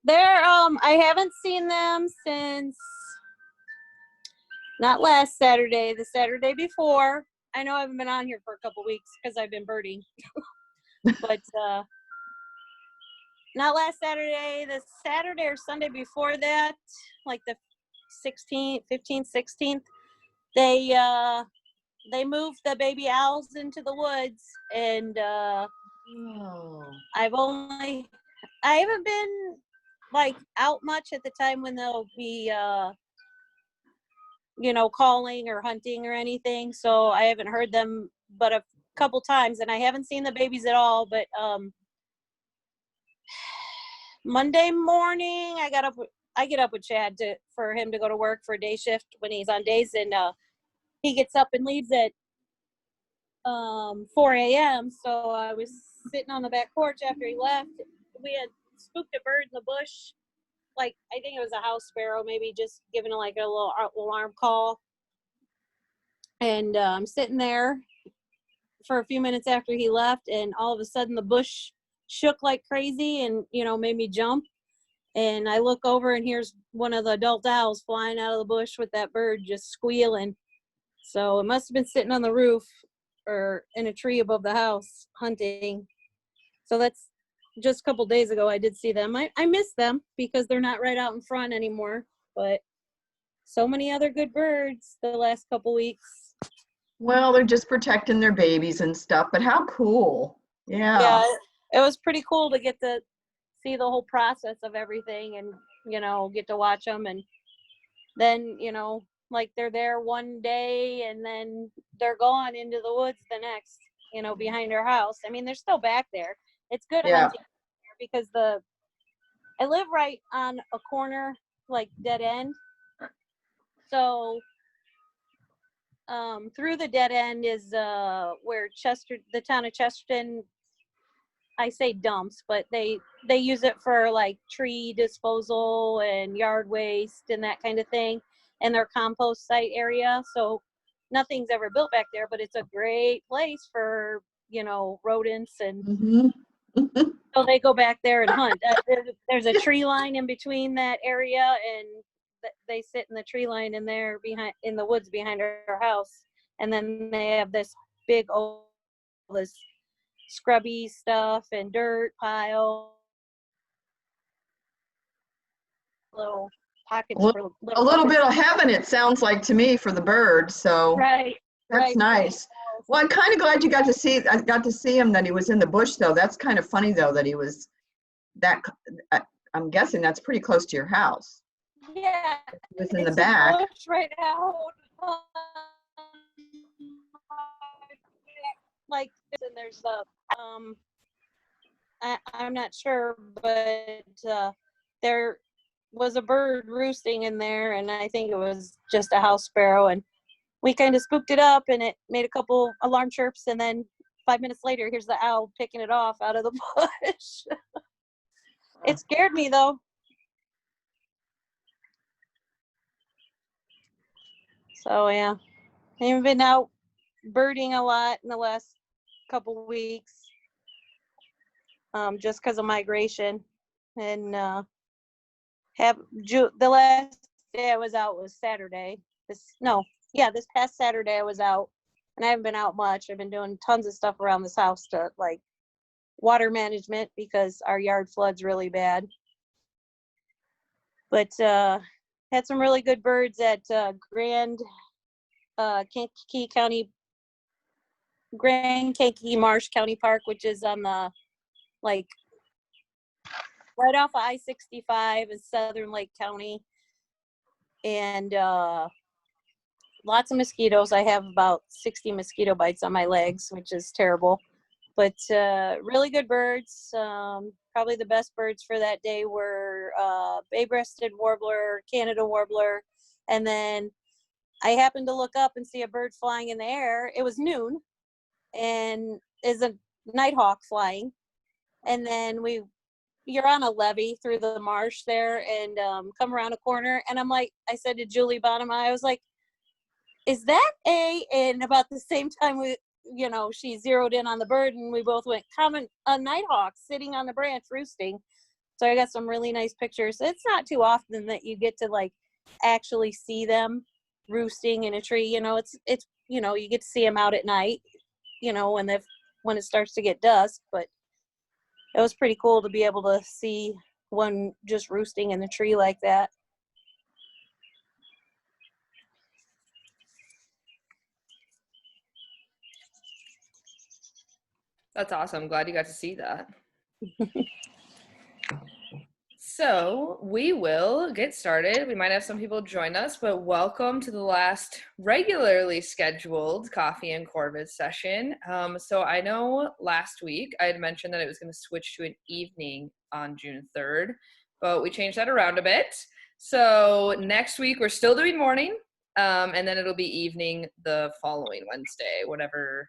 They're I haven't seen them since not last Saturday, the Saturday before. I know I haven't been on here for a couple weeks because I've been birding. But not last Saturday, the Saturday or Sunday before that, like the 16th, 15th, 16th, they moved the baby owls into the woods, and I haven't been like out much at the time when they'll be calling or hunting or anything, so I haven't heard them but a couple times, and I haven't seen the babies at all. But Monday morning I get up with Chad for him to go to work for a day shift when he's on days, and he gets up and leaves at 4 a.m. So I was sitting on the back porch after he left. We had spooked a bird in the bush, like I think it was a house sparrow, maybe just giving like a little alarm call. And I'm sitting there for a few minutes after he left, and all of a sudden the bush shook like crazy and made me jump. And I look over, and here's one of the adult owls flying out of the bush with that bird just squealing. So it must have been sitting on the roof or in a tree above the house hunting. So that's just a couple days ago I did see them. I miss them because they're not right out in front anymore, but so many other good birds the last couple weeks. Well, they're just protecting their babies and stuff, but how cool. Yeah, it was pretty cool to get to see the whole process of everything, and get to watch them. And then like they're there one day and then they're gone into the woods the next, behind our house. I mean, they're still back there. It's good hunting because I live right on a corner, like dead end. So through the dead end is where the town of Chesterton, I say dumps, but they use it for like tree disposal and yard waste and that kind of thing, and their compost site area. So nothing's ever built back there, but it's a great place for rodents, and so they go back there and hunt. There's a tree line in between that area, and they sit in the tree line in the woods behind our house. And then they have this big this scrubby stuff and dirt pile, little pockets for a little bit of heaven, it sounds like to me, for the birds. So that's nice. Well, I'm kind of glad I got to see him, that he was in the bush, though. That's kind of funny, though, that he was that. I'm guessing that's pretty close to your house. Yeah, he was in the back. Bush right out. Like, and there's the I'm not sure, but there was a bird roosting in there, and I think it was just a house sparrow, and we kind of spooked it up, and it made a couple alarm chirps, and then 5 minutes later, here's the owl picking it off out of the bush. It scared me, though. So yeah, I've been out birding a lot in the last couple weeks, just because of migration. And the last day I was out was Saturday. This past Saturday I was out, and I haven't been out much. I've been doing tons of stuff around this house to like water management because our yard floods really bad. But had some really good birds at Grand Kankakee Marsh County Park, which is on the right off of I-65 in Southern Lake County. And lots of mosquitoes. I have about 60 mosquito bites on my legs, which is terrible. But really good birds. Probably the best birds for that day were bay-breasted warbler, Canada warbler, and then I happened to look up and see a bird flying in the air. It was noon, and is a nighthawk flying. And then you're on a levee through the marsh there, and come around a corner, and I said to Julie Bonham, I was like, is that and about the same time she zeroed in on the bird, and we both went, a nighthawk sitting on the branch roosting. So I got some really nice pictures. It's not too often that you get to like actually see them roosting in a tree. You know, it's you know, you get to see them out at night, you know, when it starts to get dusk. But it was pretty cool to be able to see one just roosting in the tree like that. That's awesome. I'm glad you got to see that. So we will get started. We might have some people join us, but welcome to the last regularly scheduled Coffee and COrVIDs session. So I know last week I had mentioned that it was going to switch to an evening on June 3rd, but we changed that around a bit. So next week we're still doing morning, and then it'll be evening the following Wednesday, whatever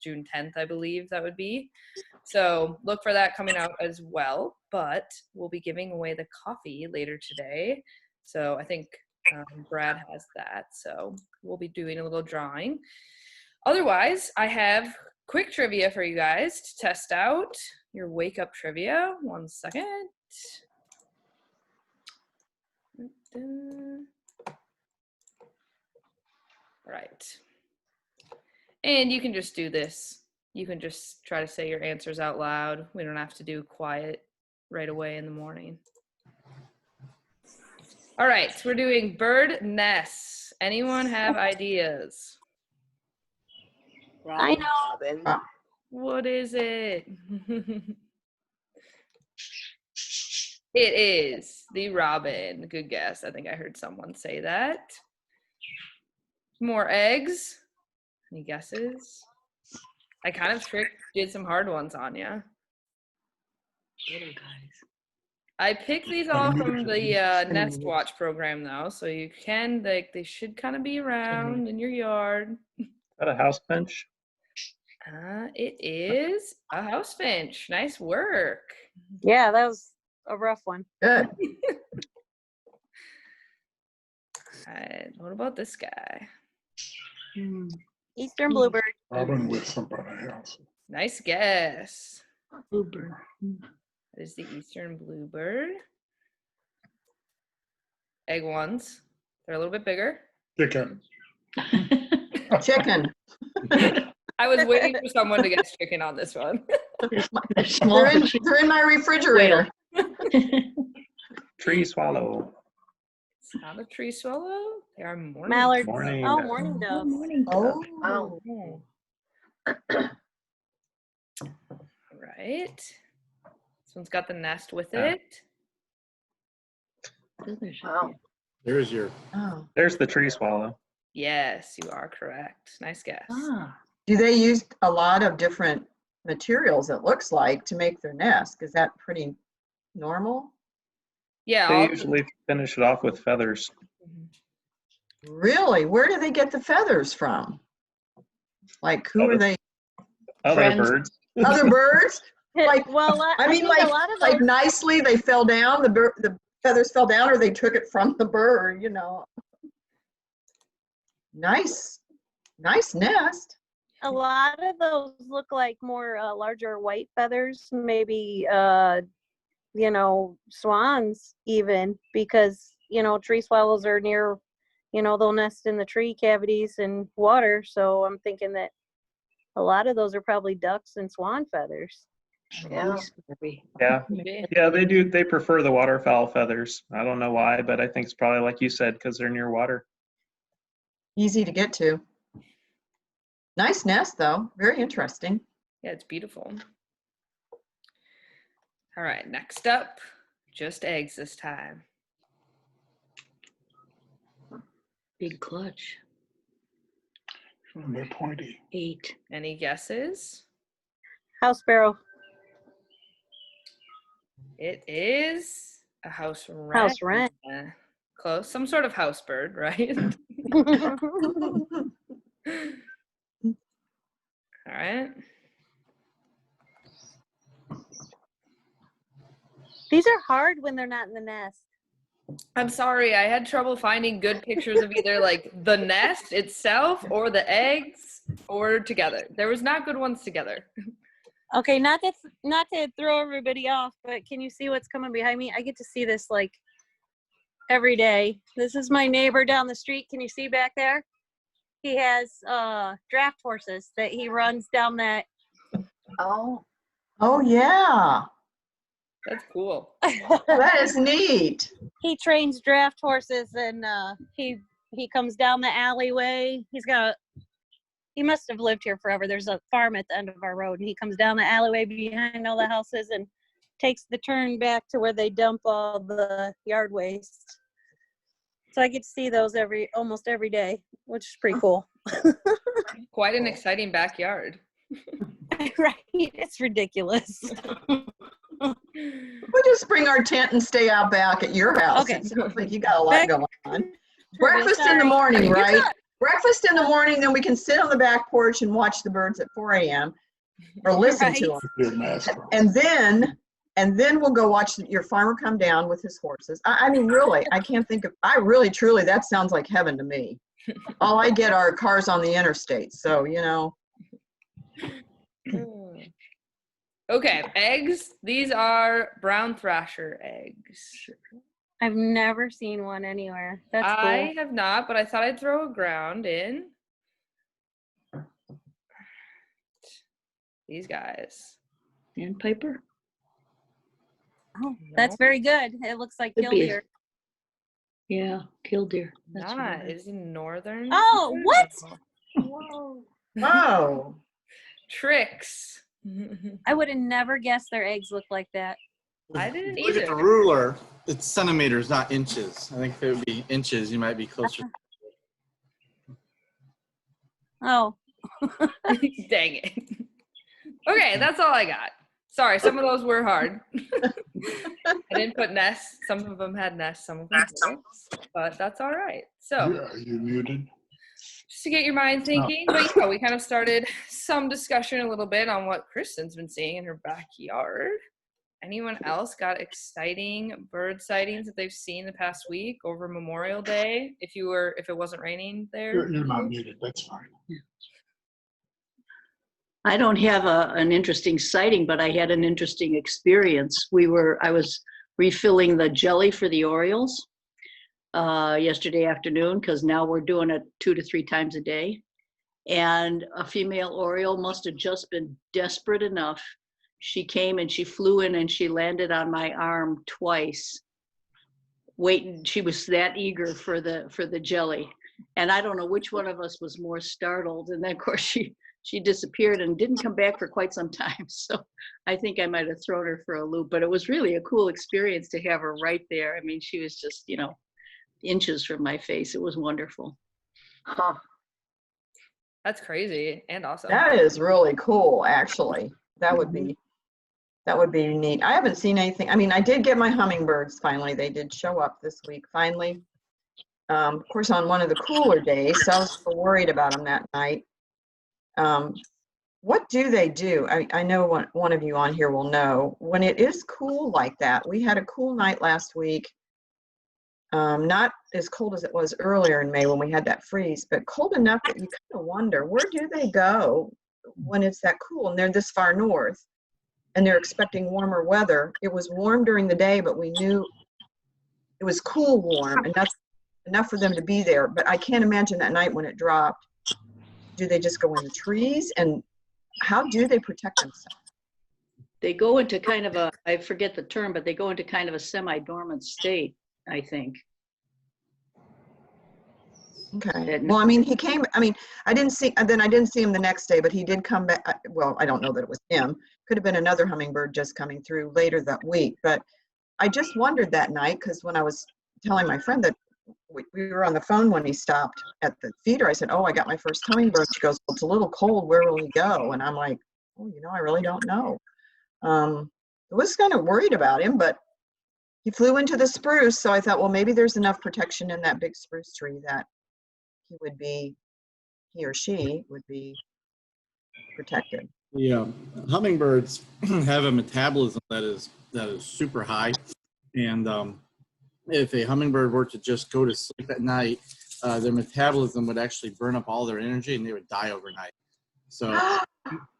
June 10th, I believe that would be. So look for that coming out as well, but we'll be giving away the coffee later today. So I think Brad has that. So we'll be doing a little drawing. Otherwise, I have quick trivia for you guys to test out your wake up trivia. 1 second. Right. And you can just do this. You can just try to say your answers out loud. We don't have to do quiet right away in the morning. All right, we're doing bird nests. Anyone have ideas? I know. What is it? It is the robin. Good guess. I think I heard someone say that. More eggs. Any guesses? I kind of did some hard ones on you. I picked these all from the Nest Watch program, though, so you can, they should kind of be around in your yard. Is that a house finch? It is a house finch. Nice work. Yeah, that was a rough one. Good. What about this guy? Eastern bluebird. Robin with somebody else. Nice guess. Bluebird. That is the Eastern bluebird. Egg ones. They're a little bit bigger. Chicken. Chicken. I was waiting for someone to guess chicken on this one. They're in my refrigerator. Tree swallow. It's not a tree swallow. They are morning. Mallard. Morning. Oh, morning dove. Morning dove. Oh. Right. This one's got the nest with it. Wow. There's your. Oh. There's the tree swallow. Yes, you are correct. Nice guess. Ah. Do they use a lot of different materials, it looks like, to make their nest? Is that pretty normal? Yeah. They usually finish it off with feathers. Really? Where do they get the feathers from? Like, who are they? Other Friends. birds. Other birds? Like, well, I mean, think like, a lot of like those, nicely they fell down, the feathers fell down, or they took it from the bird, you know. Nice nest. a lot of those look like more larger white feathers, maybe you know, swans even, because you know, tree swallows are near, you know, they'll nest in the tree cavities and water, so I'm thinking that a lot of those are probably ducks and swan feathers. Yeah. Yeah. Maybe. Yeah, they do. They prefer the waterfowl feathers. I don't know why, but I think it's probably like you said, because they're near water. Easy to get to. Nice nest, though. Very interesting. Yeah, it's beautiful. All right, next up, just eggs this time. Big clutch. They're pointy. 8. Any guesses? House sparrow. It is a house wren. House wren. Close. Some sort of house bird, right? All right. These are hard when they're not in the nest. I'm sorry, I had trouble finding good pictures of either like the nest itself or the eggs or together. There was not good ones together. Okay, not to throw everybody off, but can you see what's coming behind me? I get to see this like every day. This is my neighbor down the street. Can you see back there? He has draft horses that he runs down that. Oh, Oh, yeah. That's cool. That is neat. He trains draft horses, and he comes down the alleyway. He must have lived here forever. There's a farm at the end of our road, and he comes down the alleyway behind all the houses and takes the turn back to where they dump all the yard waste. So I get to see those almost every day, which is pretty cool. Quite an exciting backyard. Right? It's ridiculous. We'll just bring our tent and stay out back at your house. Okay. It sounds like you got a lot going on. Breakfast in the Sorry. morning, right? Breakfast in the morning, then we can sit on the back porch and watch the birds at 4 a.m. or listen to them. Your mask on. And then we'll go watch your farmer come down with his horses. I mean, really, truly, that sounds like heaven to me. All I get are cars on the interstate. So, you know. Okay, eggs. These are brown thrasher eggs. I've never seen one anywhere. That's cool. I have not, but I thought I'd throw a ground in. These guys. sandpiper? Oh, that's very good. It looks like Could be. killdeer. Yeah, killdeer. That's Not. right. Is it northern? Oh, what? Whoa. Oh. Tricks. I would have never guessed their eggs looked like that. I didn't Look at the either. ruler. It's centimeters, not inches. I think if it would be inches, you might be closer. Oh, Dang it. Okay, that's all I got. Sorry, some of those were hard. I didn't put nests. Some of them had nests, some of them didn't, but that's all right. So, Are you muted? just to get your mind thinking, but yeah, we kind of started some discussion a little bit on what Kristen's been seeing in her backyard. Anyone else got exciting bird sightings that they've seen the past week over Memorial Day? If it wasn't raining there? You're not muted, that's fine. I don't have an interesting sighting, but I had an interesting experience. I was refilling the jelly for the Orioles yesterday afternoon, because now we're doing it 2 to 3 times a day. And a female Oriole must have just been desperate enough. She came and she flew in and she landed on my arm twice. Waiting, she was that eager for the jelly. And I don't know which one of us was more startled. And then of course she disappeared and didn't come back for quite some time. So I think I might have thrown her for a loop, but it was really a cool experience to have her right there. I mean, she was just, inches from my face. It was wonderful. huh. That's crazy and awesome. That is really cool, actually. That would be neat. I haven't seen anything. I mean, I did get my hummingbirds finally. They did show up this week finally. Of course, on one of the cooler days, so I was so worried about them that night. What do they do? I know one of you on here will know. When it is cool like that, we had a cool night last week. Not as cold as it was earlier in May when we had that freeze, but cold enough that you kind of wonder, where do they go when it's that cool and they're this far north and they're expecting warmer weather? It was warm during the day, but we knew it was cool warm, and that's enough for them to be there. But I can't imagine that night when it dropped. Do they just go in the trees, and how do they protect themselves? They go into kind of I forget the term, but they go into kind of a semi-dormant state, I think. Okay. Well, I mean, I didn't see him the next day, but he did come back. Well, I don't know that it was him. Could have been another hummingbird just coming through later that week. But I just wondered that night, because when I was telling my friend that we were on the phone when he stopped at the feeder, I said, "Oh, I got my first hummingbird." She goes, "Well, it's a little cold. Where will he go?" And I'm like, "Oh, I really don't know." I was kind of worried about him, but he flew into the spruce, so I thought, well, maybe there's enough protection in that big spruce tree that he or she would be protected. Yeah, hummingbirds have a metabolism that is super high, and if a hummingbird were to just go to sleep at night, their metabolism would actually burn up all their energy and they would die overnight. So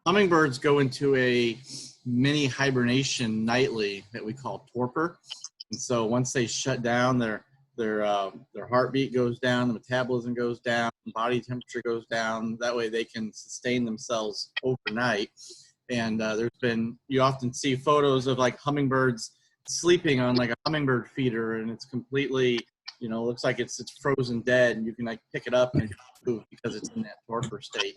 hummingbirds go into a mini hibernation nightly that we call torpor. And so once they shut down, their heartbeat goes down, the metabolism goes down, body temperature goes down. That way they can sustain themselves overnight. And you often see photos of like hummingbirds sleeping on like a hummingbird feeder, and it's completely, looks like it's frozen dead, and you can like pick it up and move because it's in that torpor state.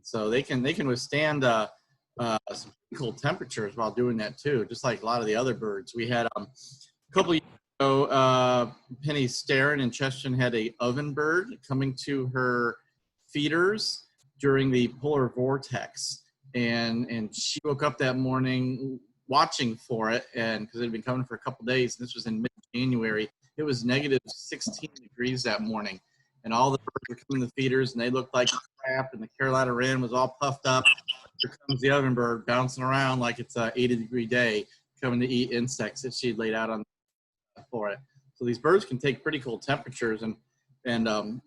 So they can withstand some cool temperatures while doing that too, just like a lot of the other birds. We had a couple years ago, Penny Starrin in Cheston had a oven bird coming to her feeders during the polar vortex, and she woke up that morning watching for it, and because it had been coming for a couple days, and this was in mid-January. It was negative 16 degrees that morning, and all the birds were coming to the feeders, and they looked like crap, and the Carolina wren was all puffed up. Here comes the oven bird bouncing around like it's a 80-degree day, coming to eat insects that she'd laid out on for it. So these birds can take pretty cool temperatures, and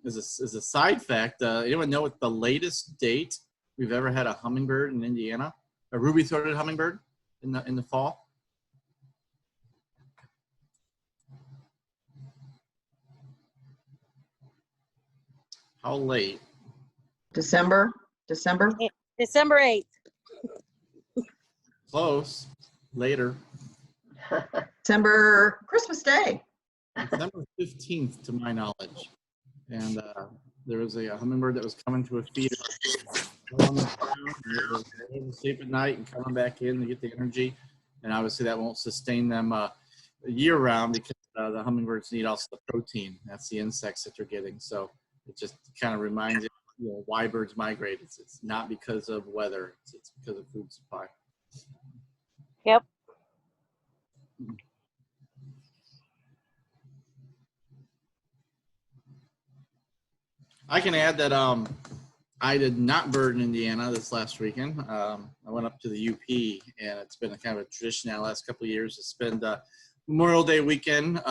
as a side fact, anyone know what the latest date we've ever had a hummingbird in Indiana, a ruby-throated hummingbird in the fall? How late? December? December 8th. Close. Later. December, Christmas Day. December 15th, to my knowledge. And there was a hummingbird that was coming to a feeder. On the ground, they were sleep at night and coming back in to get the energy. And obviously that won't sustain them year round, because the hummingbirds need also the protein. That's the insects that they're getting. So it just kind of reminds you why birds migrate. It's not because of weather. It's because of food supply. Yep. I can add that I did not bird in Indiana this last weekend. I went up to the UP, and it's been a kind of a tradition now the last couple of years to spend Memorial Day weekend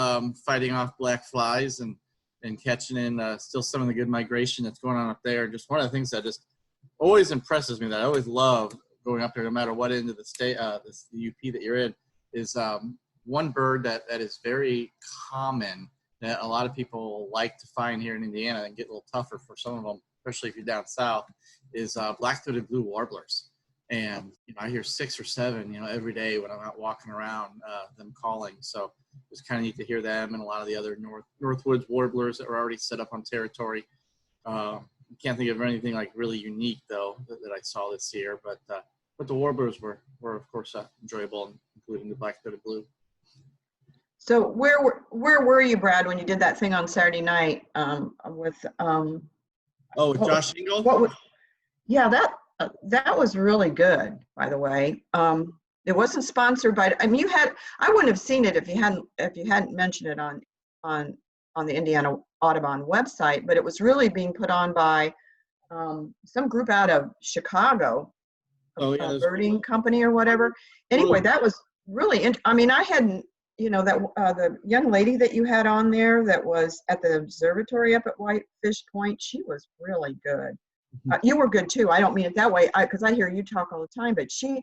fighting off black flies and catching in still some of the good migration that's going on up there. Just one of the things that just always impresses me, that I always love going up there no matter what end of the state, the UP that you're in, is one bird that is very common that a lot of people like to find here in Indiana and get a little tougher for some of them, especially if you're down south, is black-throated blue warblers. And I hear 6 or 7, every day when I'm out walking around, them calling. So it's kind of neat to hear them, and a lot of the other Northwoods warblers that were already set up on territory. Can't think of anything like really unique though that I saw this year, but the warblers were of course enjoyable, including the black-throated blue. So where were you, Brad, when you did that thing on Saturday night with with Josh Engel? Yeah, that was really good, by the way. It wasn't sponsored by, I wouldn't have seen it if you hadn't mentioned it on the Indiana Audubon website, but it was really being put on by some group out of Chicago, a birding company or whatever. Anyway, that was really I hadn't, the young lady that you had on there that was at the observatory up at Whitefish Point, she was really good. You were good too. I don't mean it that way, because I hear you talk all the time, but she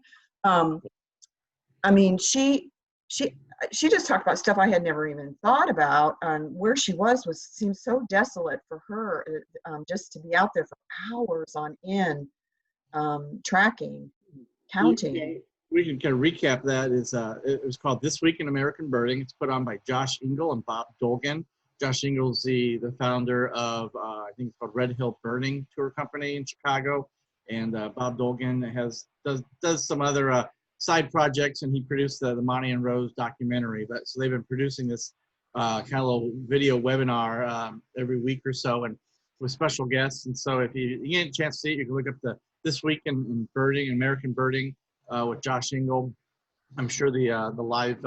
just talked about stuff I had never even thought about, and where she seemed so desolate for her, just to be out there for hours on end, tracking, counting. We can kind of recap that. It was called This Week in American Birding. It's put on by Josh Engel and Bob Dolgan. Josh Engel's the founder of, I think it's called Red Hill Birding Tour Company in Chicago. And Bob Dolgan does some other side projects, and he produced the Monty and Rose documentary. So they've been producing this kind of little video webinar every week or so, and with special guests. And so if you get a chance to see it, you can look up the This Week in Birding, American Birding, with Josh Engel. I'm sure the live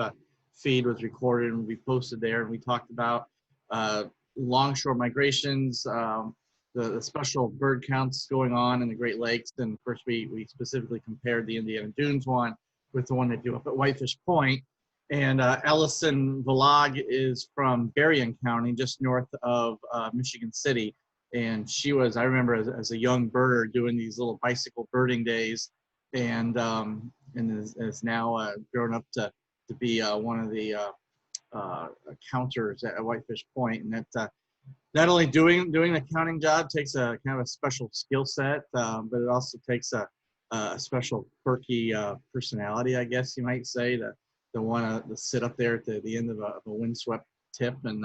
feed was recorded and will be posted there. And we talked about longshore migrations, the special bird counts going on in the Great Lakes. And of course, we specifically compared the Indiana Dunes one with the one they do up at Whitefish Point. And Ellison Vlog is from Berrien County, just north of Michigan City. And she was, I remember as a young birder doing these little bicycle birding days, and is now grown up to be one of the counters at Whitefish Point. And that not only doing the counting job takes a kind of a special skill set, but it also takes a special quirky personality, I guess you might say, to want to sit up there at the end of a windswept tip and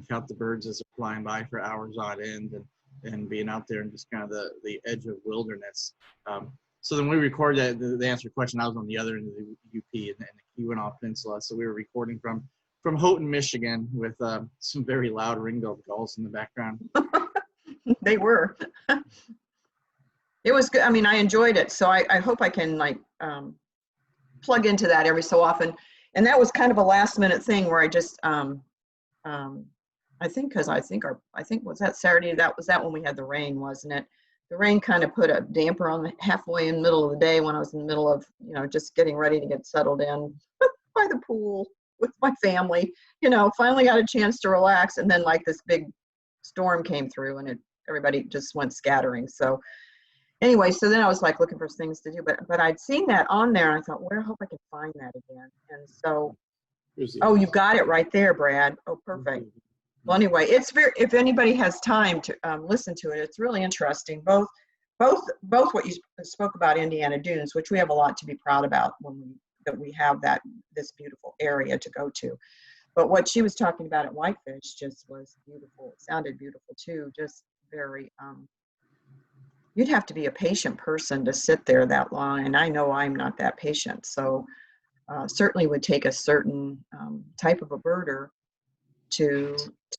count the birds as they're flying by for hours on end, and being out there in just kind of the edge of wilderness. So then we recorded that. The answer to your question, I was on the other end of the UP and the Keweenaw Peninsula, so we were recording from Houghton, Michigan, with some very loud ring-billed gulls in the background. They were. It was good. I mean, I enjoyed it. So I hope I can like plug into that every so often. And that was kind of a last minute thing where I just, I think was that Saturday? That was that when we had the rain, wasn't it? The rain kind of put a damper on halfway in the middle of the day when I was in the middle of, just getting ready to get settled in by the pool with my family, finally got a chance to relax. And then like this big storm came through and everybody just went scattering. So anyway, so then I was like looking for things to do, but I'd seen that on there and I thought, well, I hope I can find that again. And so, oh, you got it right there, Brad. Oh, perfect. Well, anyway, it's if anybody has time to listen to it, it's really interesting. Both what you spoke about Indiana Dunes, which we have a lot to be proud about that we have this beautiful area to go to. But what she was talking about at Whitefish just was beautiful. It sounded beautiful too, just very, you'd have to be a patient person to sit there that long. And I know I'm not that patient. So certainly would take a certain type of a birder to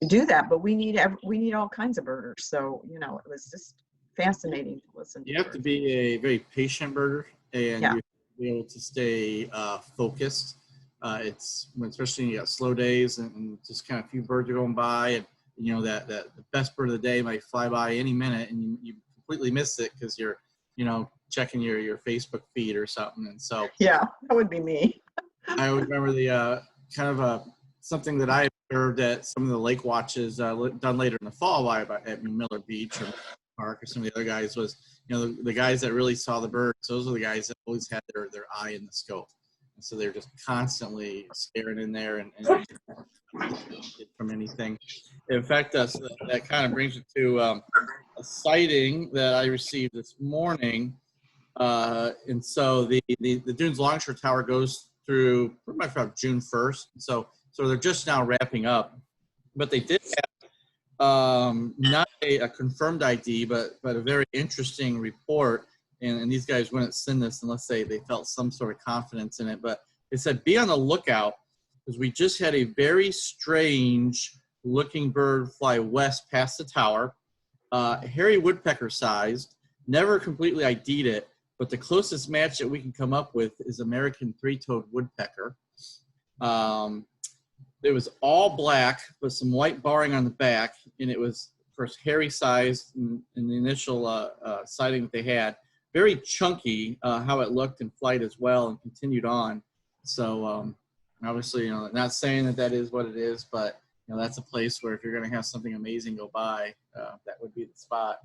do that. But we need all kinds of birders. So, it was just fascinating to listen to. You have to be a very patient birder, and you have to be able to stay focused. It's especially when you got slow days and just kind of a few birds are going by, and that the best bird of the day might fly by any minute, and you completely miss it because you're checking your Facebook feed or something. And so yeah, that would be me. I always remember the kind of something that I observed at some of the lake watches done later in the fall at Miller Beach or Park or some of the other guys was, the guys that really saw the birds, those are the guys that always had their eye in the scope. And so they're just constantly staring in there and from anything. In fact, so that kind of brings it to a sighting that I received this morning. And so the Dunes Longshore Tower goes through pretty much about June 1st. So they're just now wrapping up. But they did have not a confirmed ID, but a very interesting report. And these guys wouldn't send this unless they felt some sort of confidence in it. But it said, be on the lookout, because we just had a very strange looking bird fly west past the tower. Hairy woodpecker sized, never completely ID'd it, but the closest match that we can come up with is American three-toed woodpecker. It was all black with some white barring on the back, and it was, of course, hairy sized in the initial sighting that they had. Very chunky how it looked in flight as well, and continued on. So obviously, not saying that is what it is, but that's a place where if you're going to have something amazing go by, that would be the spot.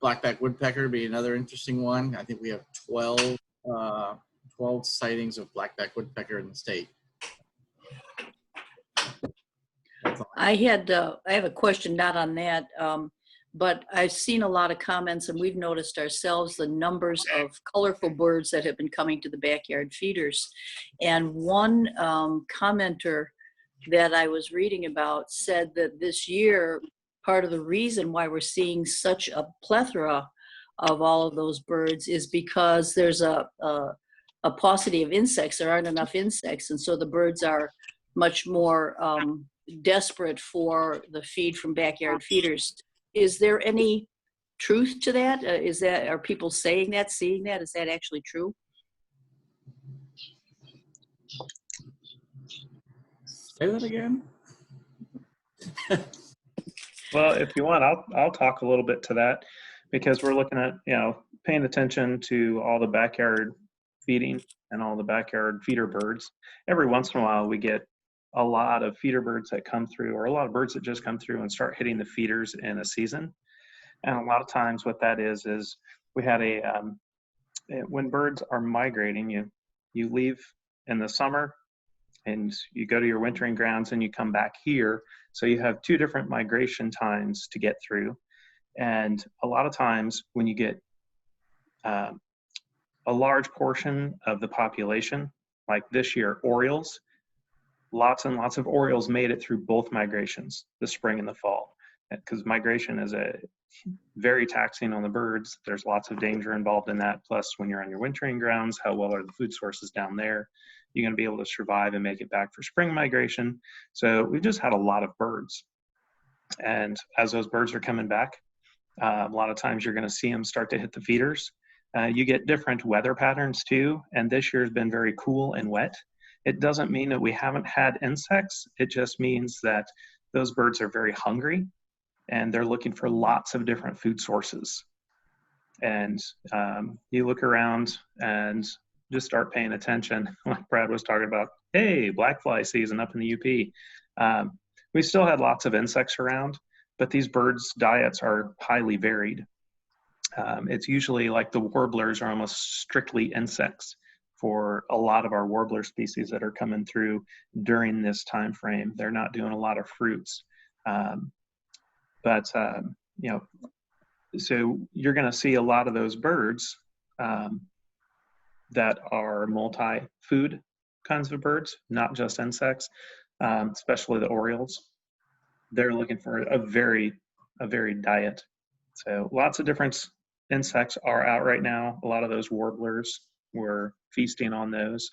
Blackback woodpecker would be another interesting one. I think we have 12 sightings of blackback woodpecker in the state. I have a question, not on that, but I've seen a lot of comments, and we've noticed ourselves the numbers of colorful birds that have been coming to the backyard feeders. And one commenter that I was reading about said that this year, part of the reason why we're seeing such a plethora of all of those birds is because there's a paucity of insects. There aren't enough insects, and so the birds are much more desperate for the feed from backyard feeders. Is there any truth to that? Are people saying that, seeing that? Is that actually true? Say that again. Well, if you want, I'll talk a little bit to that, because we're looking at, paying attention to all the backyard feeding and all the backyard feeder birds. Every once in a while we get a lot of feeder birds that come through, or a lot of birds that just come through and start hitting the feeders in a season. And a lot of times what that is we had when birds are migrating, you leave in the summer and you go to your wintering grounds and you come back here. So you have 2 different migration times to get through. And a lot of times when you get a large portion of the population, like this year, orioles, lots and lots of orioles made it through both migrations, the spring and the fall, because migration is very taxing on the birds. There's lots of danger involved in that. Plus, when you're on your wintering grounds, how well are the food sources down there? You're going to be able to survive and make it back for spring migration. So we've just had a lot of birds. And as those birds are coming back, a lot of times you're going to see them start to hit the feeders. You get different weather patterns too. And this year has been very cool and wet. It doesn't mean that we haven't had insects. It just means that those birds are very hungry and they're looking for lots of different food sources. And you look around and just start paying attention, like Brad was talking about, hey, black fly season up in the UP. We still had lots of insects around, but these birds' diets are highly varied. It's usually like the warblers are almost strictly insects for a lot of our warbler species that are coming through during this time frame. They're not doing a lot of fruits. So you're going to see a lot of those birds that are multi-food kinds of birds, not just insects, especially the orioles. They're looking for a varied diet. So lots of different insects are out right now. A lot of those warblers, we're feasting on those,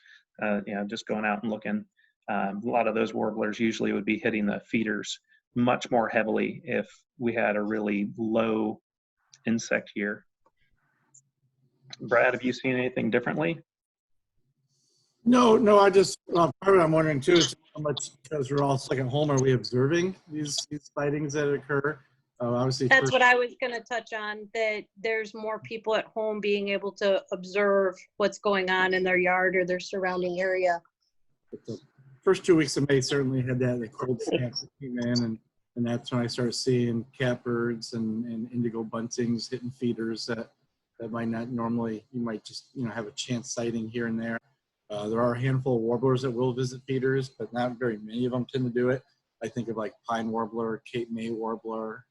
just going out and looking. A lot of those warblers usually would be hitting the feeders much more heavily if we had a really low insect year. Brad, have you seen anything differently? No, I just, part of what I'm wondering too is how much, because we're all stuck at home, are we observing these sightings that occur? Obviously, that's what I was going to touch on, that there's more people at home being able to observe what's going on in their yard or their surrounding area. The first 2 weeks of May certainly had that, the cold snap that came in, and that's when I started seeing catbirds and indigo buntings hitting feeders that might not normally, you might just have a chance sighting here and there. There are a handful of warblers that will visit feeders, but not very many of them tend to do it. I think of like pine warbler, Cape May warbler,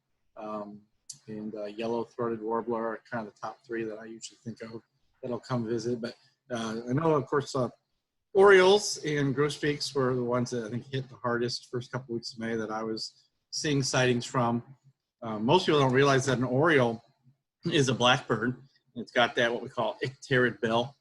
and yellow-throated warbler are kind of the top 3 that I usually think of that'll come visit. But I know, of course, orioles and grosbeaks were the ones that I think hit the hardest first couple weeks of May that I was seeing sightings from. Most people don't realize that an oriole is a blackbird. It's got that what we call icterid bill.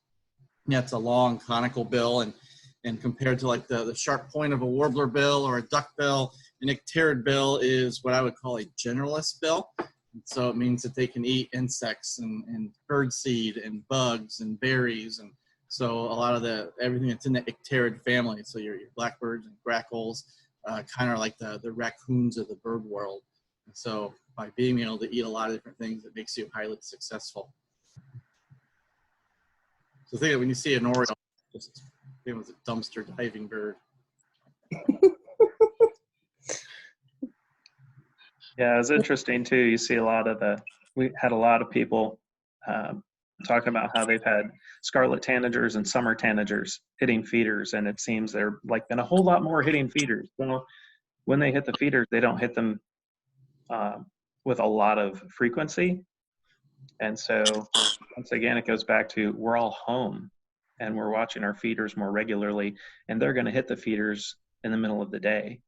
That's a long conical bill, and compared to like the sharp point of a warbler bill or a duck bill, an icterid bill is what I would call a generalist bill. And so it means that they can eat insects and bird seed and bugs and berries, and so a lot of everything that's in the icterid family. So your blackbirds and grackles kind of like the raccoons of the bird world. And so by being able to eat a lot of different things, it makes you highly successful. So think of when you see an oriole, just it was a dumpster diving bird. Yeah, it's interesting too. You see we had a lot of people talking about how they've had scarlet tanagers and summer tanagers hitting feeders, and it seems there like been a whole lot more hitting feeders. Well, when they hit the feeders, they don't hit them with a lot of frequency. And so once again, it goes back to we're all home and we're watching our feeders more regularly, and they're going to hit the feeders in the middle of the day.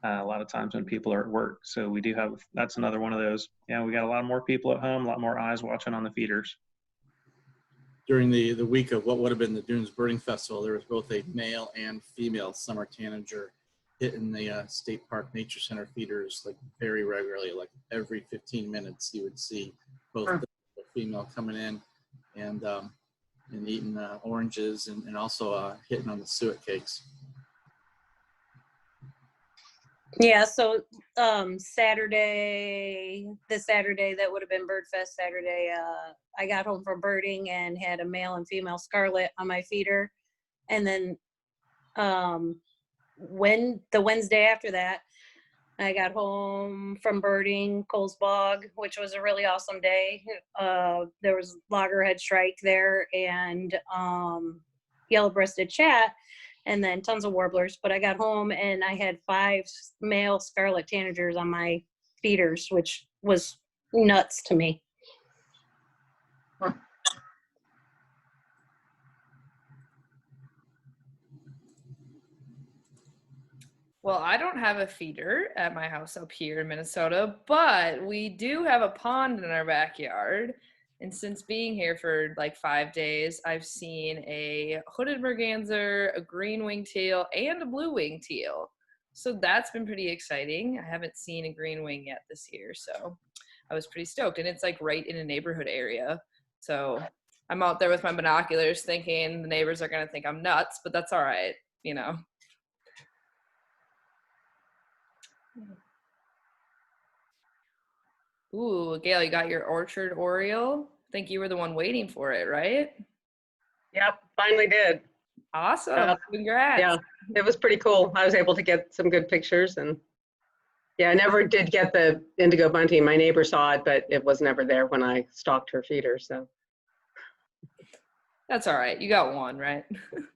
A lot of times when people are at work. So we do have, that's another one of those, we got a lot more people at home, a lot more eyes watching on the feeders. During the week of what would have been the Dunes Birding Festival, there was both a male and female summer tanager hitting the State Park Nature Center feeders like very regularly, like every 15 minutes you would see both the female coming in and eating oranges and also hitting on the suet cakes. Yeah, so the Saturday that would have been Bird Fest Saturday, I got home from birding and had a male and female scarlet on my feeder. And then the Wednesday after that, I got home from birding Coles Bog, which was a really awesome day. There was loggerhead shrike there and yellow-breasted chat, and then tons of warblers. But I got home and I had 5 male scarlet tanagers on my feeders, which was nuts to me. Well, I don't have a feeder at my house up here in Minnesota, but we do have a pond in our backyard. And since being here for like 5 days, I've seen a hooded merganser, a green winged teal, and a blue winged teal. So that's been pretty exciting. I haven't seen a green wing yet this year, so I was pretty stoked. And it's like right in a neighborhood area. So I'm out there with my binoculars thinking the neighbors are going to think I'm nuts, but that's all right, you know. Ooh, Gail, you got your orchard oriole? I think you were the one waiting for it, right? Yep, finally did. Awesome. Congrats. Yeah, it was pretty cool. I was able to get some good pictures, and yeah, I never did get the indigo bunting. My neighbor saw it, but it was never there when I stalked her feeder, so. That's all right. You got one, right?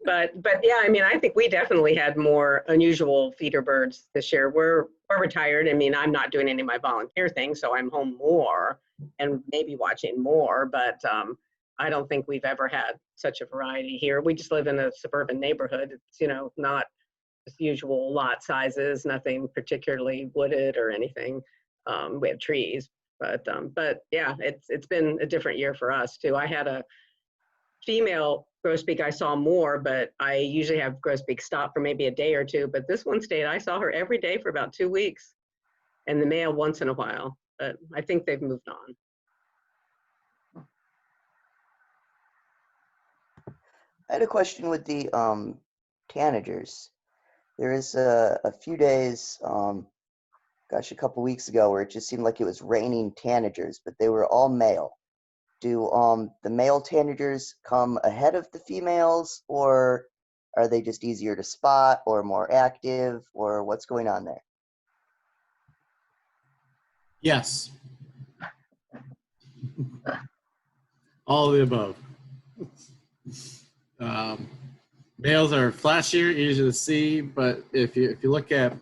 But yeah, I mean, I think we definitely had more unusual feeder birds this year. We're retired. I mean, I'm not doing any of my volunteer things, so I'm home more and maybe watching more, but I don't think we've ever had such a variety here. We just live in a suburban neighborhood. It's, you know, not just usual lot sizes, nothing particularly wooded or anything. We have trees, but yeah, it's been a different year for us too. I had a female grosbeak I saw more, but I usually have grosbeak stop for maybe a day or two. But this one stayed, I saw her every day for about 2 weeks, and the male once in a while. But I think they've moved on. I had a question with the tanagers. There is a few days, gosh, a couple weeks ago, where it just seemed like it was raining tanagers, but they were all male. Do the male tanagers come ahead of the females, or are they just easier to spot or more active, or what's going on there? Yes. All of the above. Males are flashier, easier to see, but if you look at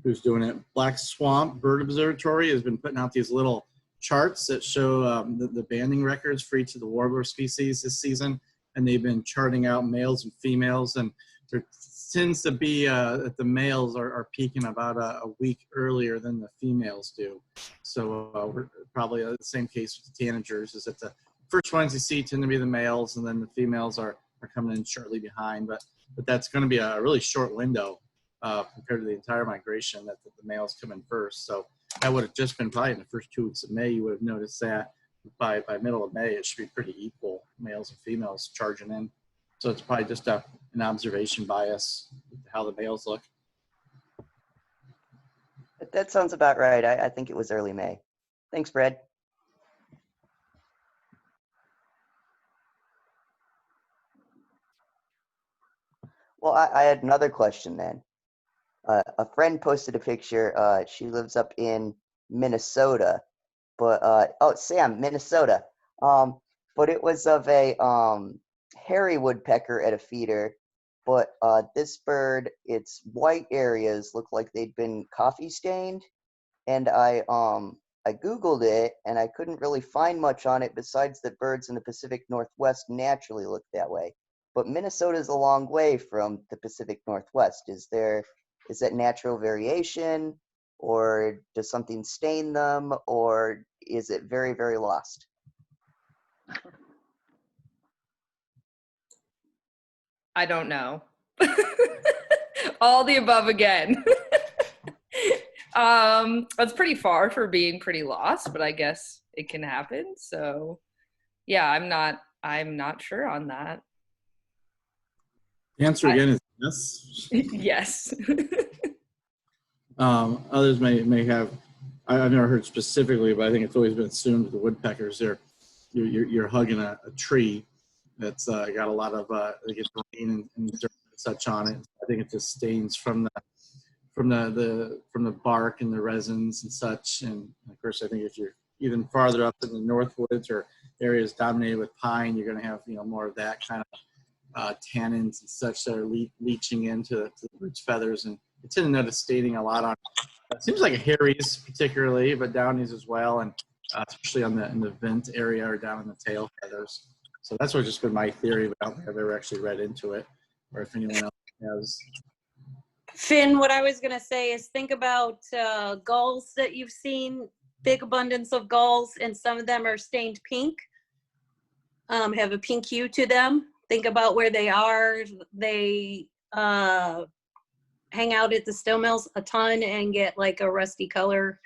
who's doing it, Black Swamp Bird Observatory has been putting out these little charts that show the banding records for each of the warbler species this season, and they've been charting out males and females, and there tends to be that the males are peaking about a week earlier than the females do. So we're probably the same case with the tanagers, is that the first ones you see tend to be the males, and then the females are coming in shortly behind, but that's going to be a really short window compared to the entire migration that the males come in first. So that would have just been probably in the first 2 weeks of May. You would have noticed that by middle of May, it should be pretty equal, males and females charging in. So it's probably just an observation bias with how the males look. That sounds about right. I think it was early May. Thanks, Brad. Well, I had another question then. A friend posted a picture. She lives up in Minnesota, but Sam, Minnesota. But it was of a hairy woodpecker at a feeder. But this bird, its white areas look like they'd been coffee stained, and I Googled it and I couldn't really find much on it besides that birds in the Pacific Northwest naturally look that way. But Minnesota is a long way from the Pacific Northwest. Is that natural variation, or does something stain them, or is it very, very lost? I don't know. All the above again. It's pretty far for being pretty lost, but I guess it can happen. So yeah, I'm not sure on that. The answer again is yes. Yes. Others may have, I've never heard specifically, but I think it's always been assumed with the woodpeckers, you're hugging a tree that's got a lot of, it gets rain and dirt and such on it. I think it just stains from the bark and the resins and such. And of course, I think if you're even farther up in the Northwoods or areas dominated with pine, you're going to have, more of that kind of tannins and such that are leaching into the bird's feathers. And I tend to notice staining a lot on, it seems like Harry's particularly, but Downies as well, and especially in the vent area or down in the tail feathers. So that's just been my theory, but I don't think I've ever actually read into it, or if anyone else has. Finn, what I was going to say is think about gulls that you've seen, big abundance of gulls, and some of them are stained pink, have a pink hue to them. Think about where they are. They hang out at the still mills a ton and get like a rusty color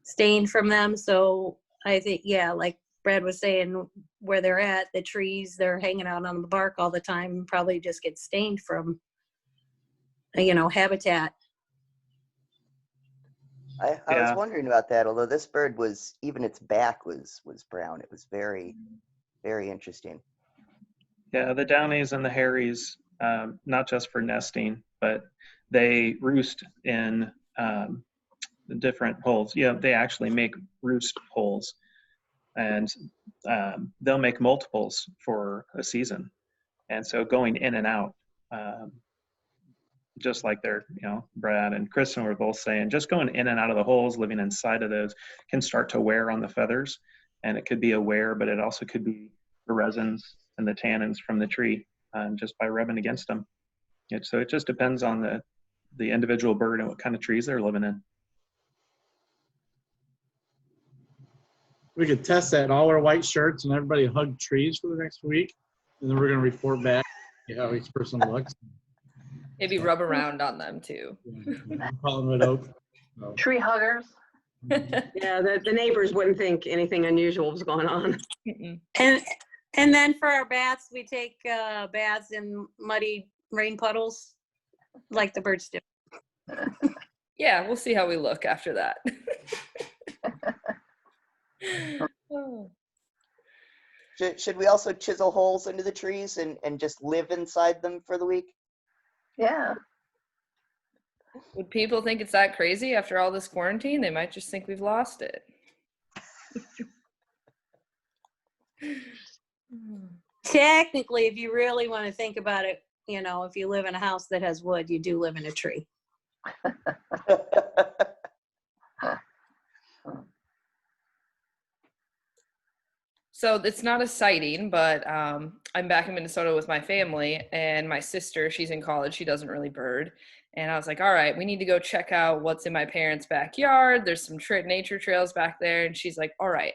stain from them. So I think, yeah, like Brad was saying, where they're at, the trees, they're hanging out on the bark all the time, probably just get stained from habitat. I was wondering about that, although this bird was, even its back was brown. It was very, very interesting. Yeah, the Downies and the Harrys, not just for nesting, but they roost in different holes. Yeah, they actually make roost holes, and they'll make multiples for a season. And so going in and out, just like Brad and Kristen were both saying, just going in and out of the holes, living inside of those can start to wear on the feathers. And it could be a wear, but it also could be the resins and the tannins from the tree just by rubbing against them. So it just depends on the individual bird and what kind of trees they're living in. We could test that in all our white shirts and everybody hug trees for the next week. And then we're going to report back how each person looks. Maybe rub around on them too. Tree huggers. Yeah, the neighbors wouldn't think anything unusual was going on. And then for our baths, we take baths in muddy rain puddles like the birds do. Yeah, we'll see how we look after that. Should we also chisel holes into the trees and just live inside them for the week? Yeah. Would people think it's that crazy after all this quarantine? They might just think we've lost it. Technically, if you really want to think about it, if you live in a house that has wood, you do live in a tree. So it's not a sighting, but I'm back in Minnesota with my family, and my sister, she's in college, she doesn't really bird. And I was like, all right, we need to go check out what's in my parents' backyard. There's some nature trails back there. And she's like, all right,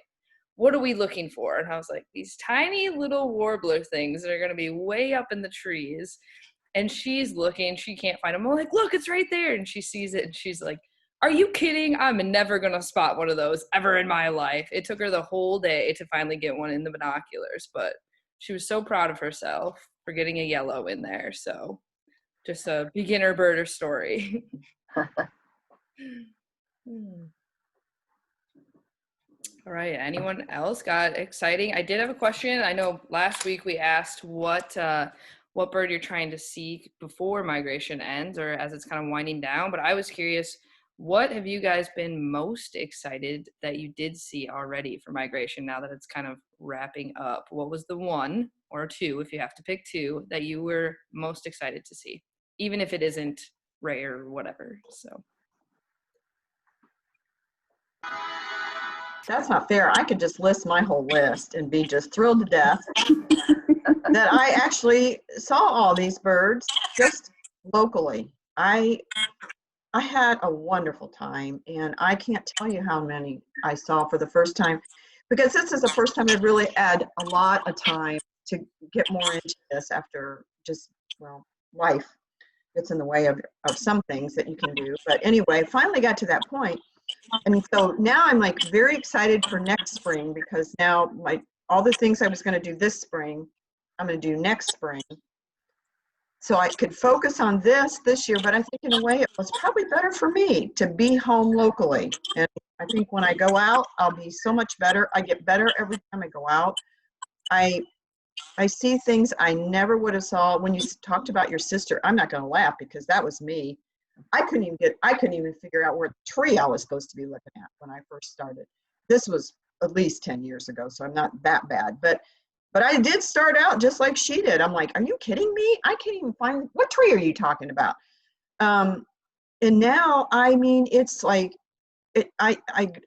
what are we looking for? And I was like, these tiny little warbler things that are going to be way up in the trees. And she's looking, she can't find them. I'm like, look, it's right there. And she sees it and she's like, are you kidding? I'm never going to spot one of those ever in my life. It took her the whole day to finally get one in the binoculars, but she was so proud of herself for getting a yellow in there. So just a beginner birder story. All right, anyone else got exciting? I did have a question. I know last week we asked what bird you're trying to see before migration ends or as it's kind of winding down, but I was curious, what have you guys been most excited that you did see already for migration now that it's kind of wrapping up? What was the one or two, if you have to pick two, that you were most excited to see, even if it isn't rare or whatever? So that's not fair. I could just list my whole list and be just thrilled to death that I actually saw all these birds just locally. I had a wonderful time, and I can't tell you how many I saw for the first time, because this is the first time I've really had a lot of time to get more into this after just, life gets in the way of some things that you can do. But anyway, finally got to that point. And so now I'm like very excited for next spring, because now all the things I was going to do this spring, I'm going to do next spring. So I could focus on this year, but I think in a way it was probably better for me to be home locally. And I think when I go out, I'll be so much better. I get better every time I go out. I I see things I never would have saw. When you talked about your sister, I'm not going to laugh because that was me. I couldn't even figure out where the tree I was supposed to be looking at when I first started. This was at least 10 years ago, so I'm not that bad. But I did start out just like she did. I'm like, are you kidding me? I can't even find, what tree are you talking about? And now, I mean, it's like, I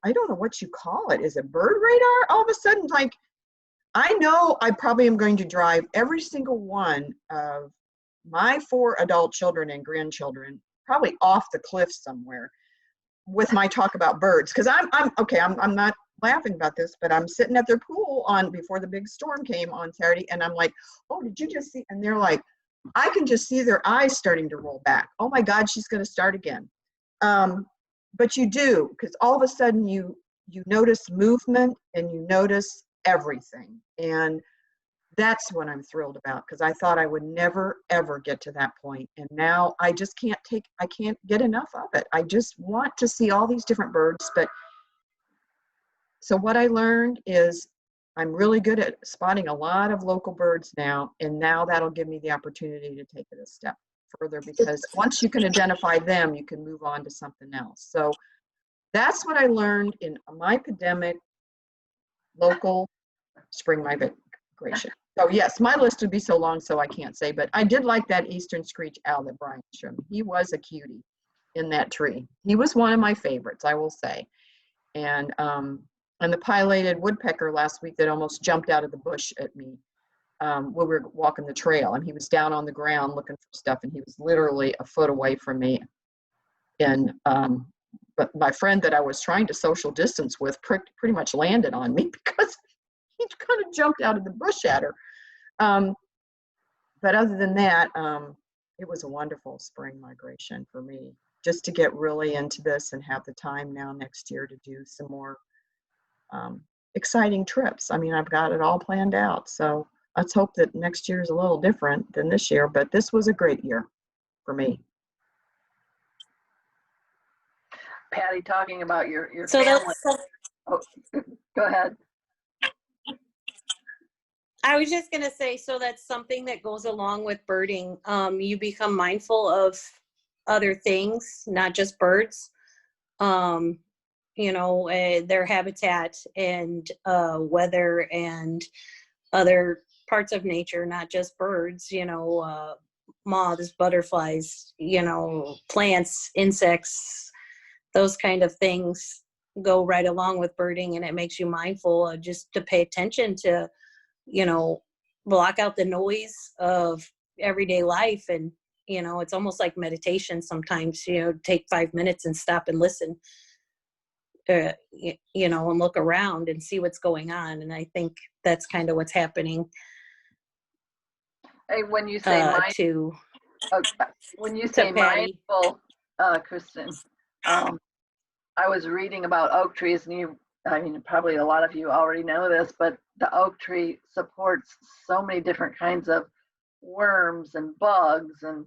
don't know what you call it. Is it bird radar? All of a sudden, like, I know I probably am going to drive every single one of my 4 adult children and grandchildren probably off the cliff somewhere with my talk about birds. Because I'm not laughing about this, but I'm sitting at their pool before the big storm came on Saturday, and I'm like, oh, did you just see? And they're like, I can just see their eyes starting to roll back. Oh my God, she's going to start again. But you do, because all of a sudden you notice movement and you notice everything. And that's what I'm thrilled about, because I thought I would never, ever get to that point. And now I just can't get enough of it. I just want to see all these different birds. But so what I learned is I'm really good at spotting a lot of local birds now. And now that'll give me the opportunity to take it a step further, because once you can identify them, you can move on to something else. So that's what I learned in my pandemic local spring migration. So yes, my list would be so long, so I can't say, but I did like that eastern screech owl that Brian showed me. He was a cutie in that tree. He was one of my favorites, I will say. And the pileated woodpecker last week that almost jumped out of the bush at me when we were walking the trail, and he was down on the ground looking for stuff, and he was literally a foot away from me. And but my friend that I was trying to social distance with pretty much landed on me because he kind of jumped out of the bush at her. But other than that, it was a wonderful spring migration for me, just to get really into this and have the time now next year to do some more exciting trips. I mean, I've got it all planned out. So let's hope that next year is a little different than this year, but this was a great year for me. Patty, talking about your family. Oh, go ahead. I was just going to say, so that's something that goes along with birding. You become mindful of other things, not just birds, their habitat and weather and other parts of nature, not just birds, moths, butterflies, plants, insects, those kind of things go right along with birding. And it makes you mindful of just to pay attention to, block out the noise of everyday life. And, it's almost like meditation sometimes, take 5 minutes and stop and listen, and look around and see what's going on. And I think that's kind of what's happening. Hey, when you say mindful, Kristen, I was reading about oak trees, and probably a lot of you already know this, but the oak tree supports so many different kinds of worms and bugs and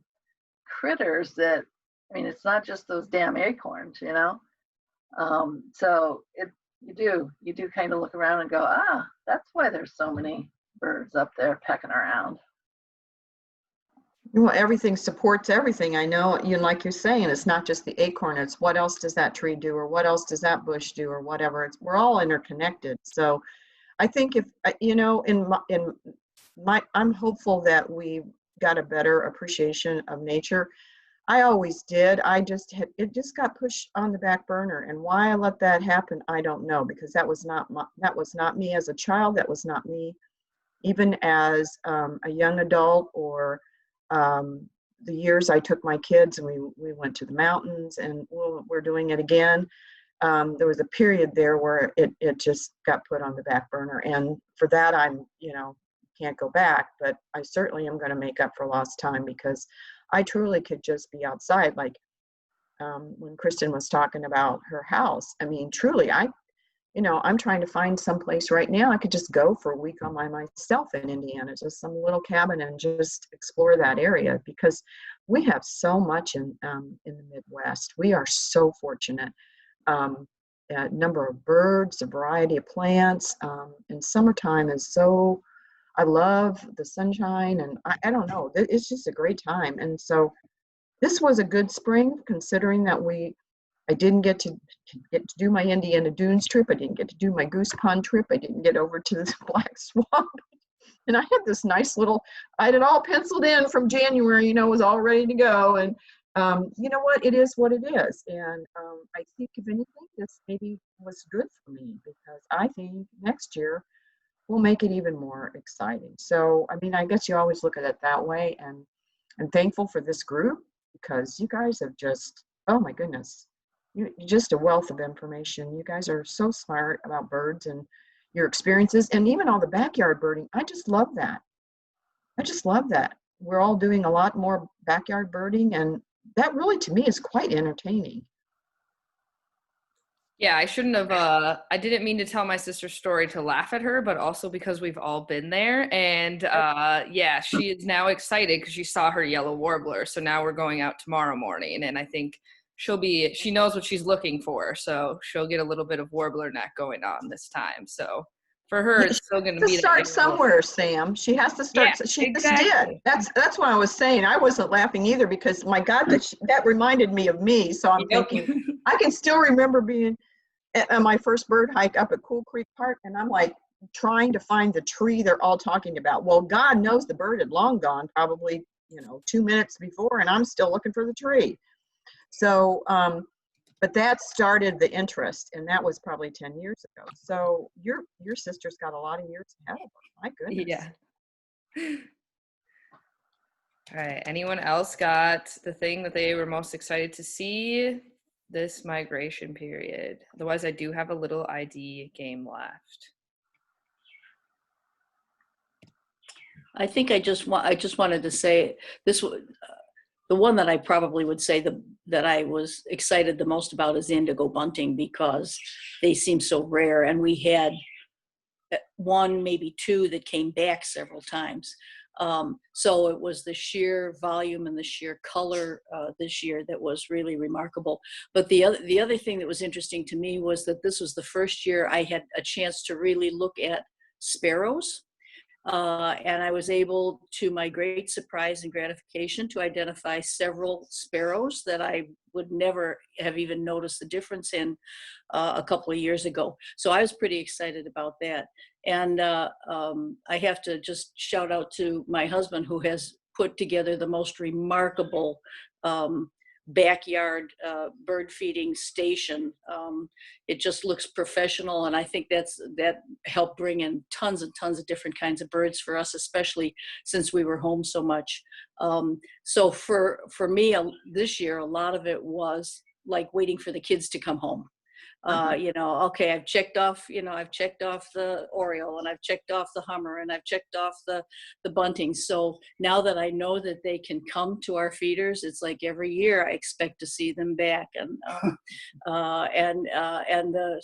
critters that, it's not just those damn acorns, so you do kind of look around and go, that's why there's so many birds up there pecking around. Well, everything supports everything. I know, like you're saying, it's not just the acorn, it's what else does that tree do, or what else does that bush do, or whatever. We're all interconnected. So I think if, I'm hopeful that we got a better appreciation of nature. I always did. It just got pushed on the back burner. And why I let that happen, I don't know, because that was not me as a child. That was not me even as a young adult, or the years I took my kids and we went to the mountains, and we're doing it again. There was a period there where it just got put on the back burner. And for that, I'm, can't go back, but I certainly am going to make up for lost time, because I truly could just be outside. Like when Kristen was talking about her house, truly, I'm trying to find some place right now I could just go for a week on myself in Indiana, just some little cabin, and just explore that area, because we have so much in the Midwest. We are so fortunate. A number of birds, a variety of plants, and summertime is so, I love the sunshine, and I don't know, it's just a great time. And so this was a good spring, considering that I didn't get to do my Indiana Dunes trip. I didn't get to do my Goose Pond trip. I didn't get over to the Black Swamp. And I had this nice little, I had it all penciled in from January, you know, it was all ready to go. And you know what, it is what it is. And I think if anything, this maybe was good for me, because I think next year we'll make it even more exciting. So, I mean, I guess you always look at it that way. And I'm thankful for this group, because you guys have just, oh my goodness, you're just a wealth of information. You guys are so smart about birds and your experiences, and even all the backyard birding. I just love that. I just love that. We're all doing a lot more backyard birding, and that really, to me, is quite entertaining. Yeah, I shouldn't have, I didn't mean to tell my sister's story to laugh at her, but also because we've all been there. And yeah, she is now excited because she saw her yellow warbler. So now we're going out tomorrow morning, and I think she knows what she's looking for. So she'll get a little bit of warbler neck going on this time. So for her, it's still going to be start somewhere, Sam. She has to start. Yeah, she exactly. just did. That's what I was saying. I wasn't laughing either, because my God, that reminded me of me. So I'm thinking, I can still remember being at my first bird hike up at Cool Creek Park, and I'm like trying to find the tree they're all talking about. Well, God knows the bird had long gone, probably, 2 minutes before, and I'm still looking for the tree. So, but that started the interest, and that was probably 10 years ago. So your sister's got a lot of years ahead of her. My goodness. Yeah. All right. Anyone else got the thing that they were most excited to see this migration period? Otherwise, I do have a little ID game left. I think I just wanted to say this. The one that I probably would say that I was excited the most about is indigo bunting, because they seem so rare, and we had one, maybe two, that came back several times. So it was the sheer volume and the sheer color this year that was really remarkable. But the other thing that was interesting to me was that this was the first year I had a chance to really look at sparrows. And I was able, to my great surprise and gratification, to identify several sparrows that I would never have even noticed the difference in a couple of years ago. So I was pretty excited about that. And I have to just shout out to my husband, who has put together the most remarkable backyard bird feeding station. It just looks professional, and I think that helped bring in tons and tons of different kinds of birds for us, especially since we were home so much. So for me, this year, a lot of it was like waiting for the kids to come home. Okay, I've checked off the Oriole, and I've checked off the Hummer, and I've checked off the bunting. So now that I know that they can come to our feeders, it's like every year I expect to see them back. And the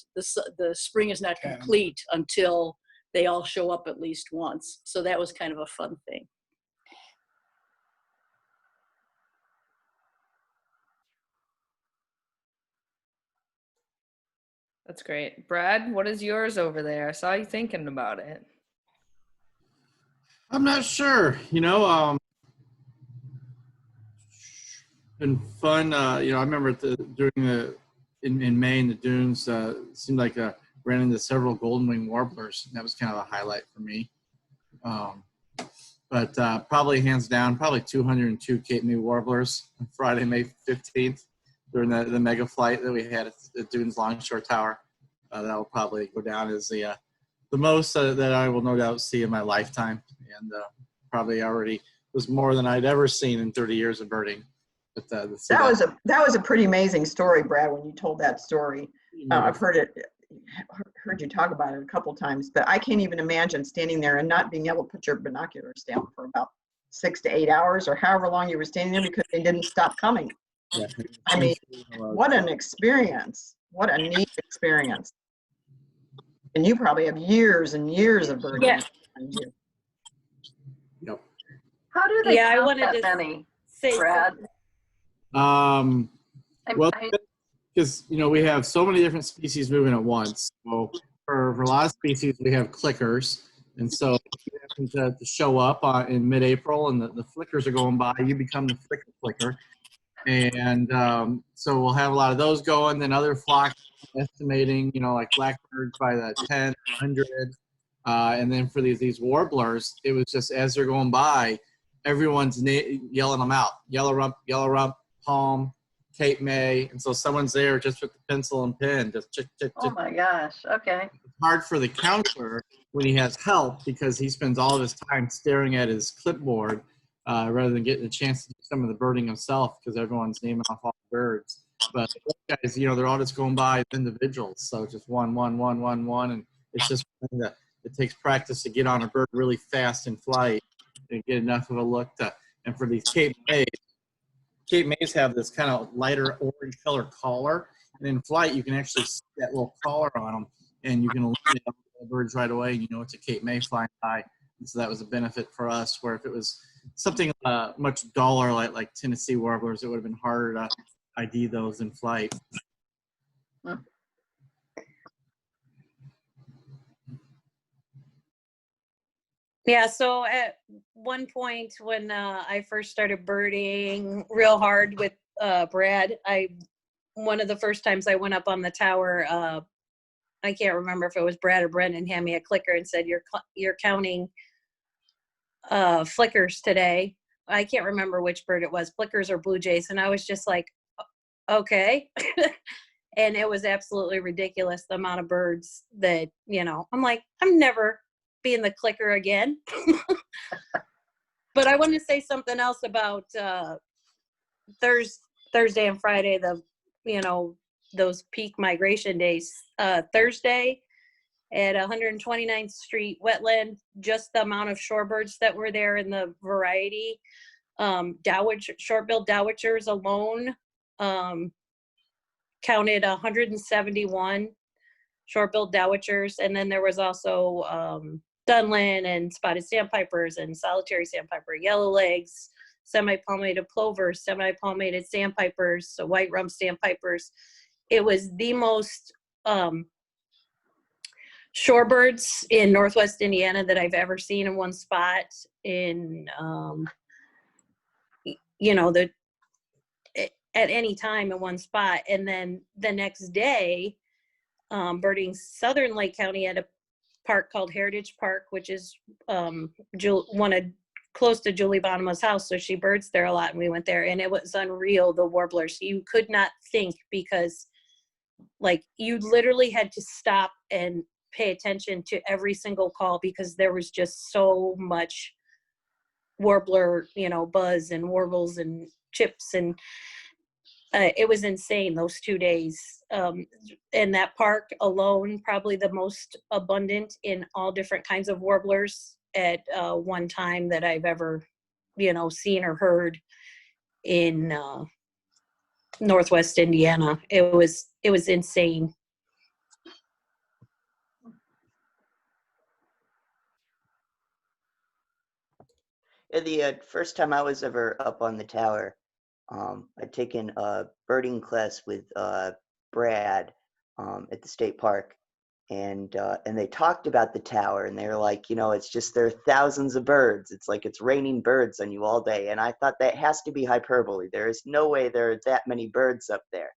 spring is not complete until they all show up at least once. So that was kind of a fun thing. That's great. Brad, what is yours over there? I saw you thinking about it. I'm not sure. Been fun. I remember in May in the dunes, it seemed like I ran into several golden wing warblers. And that was kind of a highlight for me. But probably hands down, 202 Cape May warblers on Friday, May 15th. During the mega flight that we had at the Dunes Longshore Tower. That will probably go down as the most that I will no doubt see in my lifetime, and probably already was more than I'd ever seen in 30 years of birding. But that was a pretty amazing story, Brad, when you told that story. I've heard you talk about it a couple times, but I can't even imagine standing there and not being able to put your binoculars down for about 6 to 8 hours, or however long you were standing there, because they didn't stop coming. Yeah. I mean, what an experience. What a neat experience. And you probably have years and years of birding. Yeah. Yep. How do they count that many, Brad? Well, because we have so many different species moving at once. So for a lot of species, we have clickers, and so we have expecting to show up in mid-April, and the flickers are going by. You become the flicker. And so we'll have a lot of those going. Then other flocks estimating, like blackbirds by the 10, 100. And then for these warblers, it was just as they're going by, everyone's yelling them out. Yellow rump, palm, Cape May. And so someone's there just with the pencil and pen. Just Oh my gosh. Okay. It's hard for the counselor when he has help because he spends all of his time staring at his clipboard rather than getting a chance to do some of the birding himself because everyone's naming off all the birds. But those guys, they're all just going by as individuals. So just one. And it's just something that it takes practice to get on a bird really fast in flight and get enough of a look to. And for these Cape Mays have this kind of lighter orange color collar. And in flight, you can actually see that little collar on them, and you can eliminate the birds right away. And it's a Cape May flying by. And so that was a benefit for us, where if it was something much duller like Tennessee warblers, it would have been harder to ID those in flight. Yeah, so at one point when I first started birding real hard with Brad, one of the first times I went up on the tower, I can't remember if it was Brad or Brendan, hand me a clicker and said, you're counting flickers today. I can't remember which bird it was, flickers or blue jays. And I was just like, okay. And it was absolutely ridiculous, the amount of birds that, I'm like, I'm never being the clicker again. But I want to say something else about Thursday and Friday, those peak migration days. Thursday at 129th Street wetland, just the amount of shorebirds that were there in the variety, short-billed dowitchers alone counted 171 short-billed dowitchers, and then there was also Dunlin and spotted sandpipers and solitary sandpiper, yellowlegs, semi-palmated plovers, semi-palmated sandpipers, so white rump sandpipers. It was the most shorebirds in Northwest Indiana that I've ever seen in one spot in, at any time in one spot. And then the next day, birding Southern Lake County at a park called Heritage Park, which is close to Julie Bonema's house, so she birds there a lot, and we went there, and it was unreal, the warblers. You could not think, because you literally had to stop and pay attention to every single call, because there was just so much warbler, buzz and warbles and chips, and it was insane those 2 days. And that park alone, probably the most abundant in all different kinds of warblers at one time that I've ever, seen or heard in Northwest Indiana. It was insane. Yeah, the first time I was ever up on the tower, I'd taken a birding class with Brad at the state park, and they talked about the tower, and they were like, it's just there are thousands of birds. It's like it's raining birds on you all day. And I thought that has to be hyperbole. There is no way there are that many birds up there.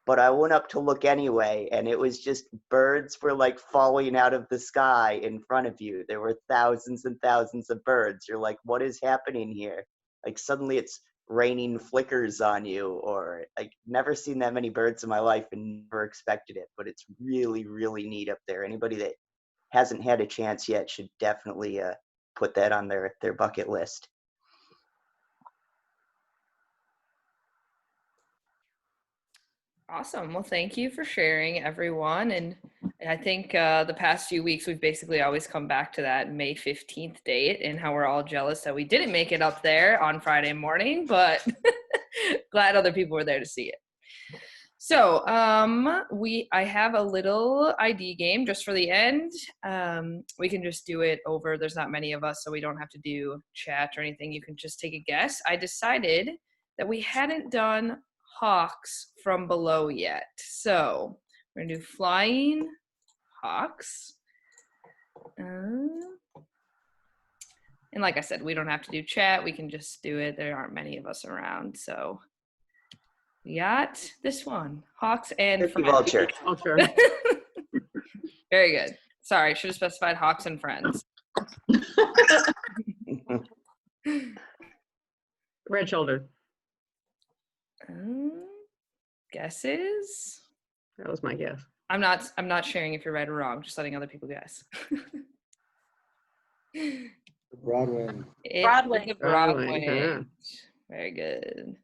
But I went up to look anyway, and it was just birds were falling out of the sky in front of you. There were thousands and thousands of birds. You're like, what is happening here? Suddenly it's raining flickers on you, or never seen that many birds in my life and never expected it. But it's really, really neat up there. Anybody that hasn't had a chance yet should definitely put that on their bucket list. Awesome. Well, thank you for sharing, everyone. And I think the past few weeks, we've basically always come back to that May 15th date, and how we're all jealous that we didn't make it up there on Friday morning, but glad other people were there to see it. So I have a little ID game just for the end. We can just do it over. There's not many of us, so we don't have to do chat or anything. You can just take a guess. I decided that we hadn't done hawks from below yet. So we're gonna do flying hawks. And like I said, we don't have to do chat. We can just do it. There aren't many of us around. So we got this one, Hawks and Turkey Friends. vulture. Vulture. Very good. Sorry, should have specified Hawks and Friends. Red shouldered. Guesses? That was my guess. I'm not sharing if you're right or wrong, just letting other people guess. Broadway. Broadway. It's a Broadway, Broadway. huh. Very good.